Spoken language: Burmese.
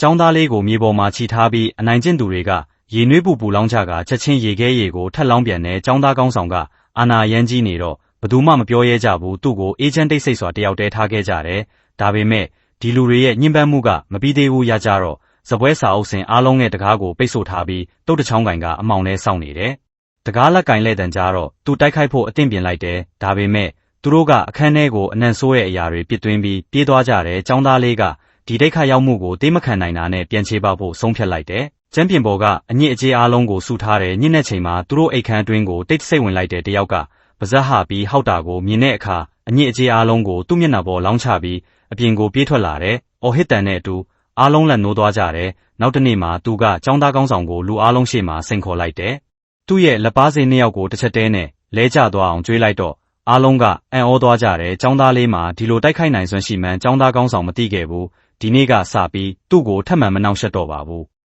ကျောင်းသားလေးကိုမြေပေါ်မှာခြိထားပြီးအနိုင်ကျင့်သူတွေကရေနွေးပူလောင်းချကချက်ချင်းရေခဲရေကိုထက်လောင်းပြန်တဲ့ကျောင်းသားကောင်းဆောင်ကအာနာရမ်းကြီးနေတော့ဘသူမှမပြောရဲကြဘူးသူ့ကိုအေဂျင့်တိတ်ဆိတ်စွာတယောက်တည်းထားခဲ့ကြတယ်ဒါပေမဲ့ဒီလူတွေရဲ့ညှဉ်းပန်းမှုကမပြီးသေးဘူးရကြတော့စပွဲစာအုပ်စင်အားလုံးရဲ့တကားကိုပိတ်ဆို့ထားပြီးတုတ်တချောင်းကင်ကအမောင်ထဲစောင့်နေတယ်တကားလက်ကင်လဲတန်ကြတော့သူတိုက်ခိုက်ဖို့အသင့်ပြင်လိုက်တယ်ဒါပေမဲ့သူတို့ကအခန်းထဲကိုအနံ့ဆိုးတဲ့အရာတွေပစ်သွင်းပြီးပြေးသွားကြတယ်ကျောင်းသားလေးကဒီဒိတ်ခါရောက်မှုကိုတေးမခံနိုင်တာနဲ့ပြန်ချေပဖို့ဆုံးဖြတ်လိုက်တယ်ကျမ်းပြင်ပေါ်ကအညစ်အကြေးအားလုံးကိုစုထားတဲ့ညစ်တဲ့ချိန်မှာသူတို့အိတ်ခမ်းအတွင်းကိုတိတ်ဆိတ်ဝင်လိုက်တဲ့တယောက်ကပါဇက်ဟပြီးဟောက်တာကိုမြင်တဲ့အခါအညစ်အကြေးအားလုံးကိုသူ့မျက်နှာပေါ်လောင်းချပြီးအပြင်ကိုပြေးထွက်လာတယ်။အော်ဟစ်တန်နဲ့အတူအားလုံးလက်နိုးသွားကြတယ်။နောက်တစ်နေ့မှာသူကចောင်းသားကောင်းဆောင်ကိုလူအားလုံးရှေ့မှာစိန်ခေါ်လိုက်တယ်။သူ့ရဲ့လက်ပါးစေးနှစ်ယောက်ကိုတစ်ချက်တည်းနဲ့လဲကျသွားအောင်ကြွေးလိုက်တော့အားလုံးကအံ့ဩသွားကြတယ်။ចောင်းသားလေးမှာဒီလိုတိုက်ခိုက်နိုင်စွမ်းရှိမှန်းចောင်းသားကောင်းဆောင်မသိခဲ့ဘူး။ဒီနေ့ကစပြီးသူ့ကိုထပ်မံမနှောင့်ယှက်တော့ပါဘူး။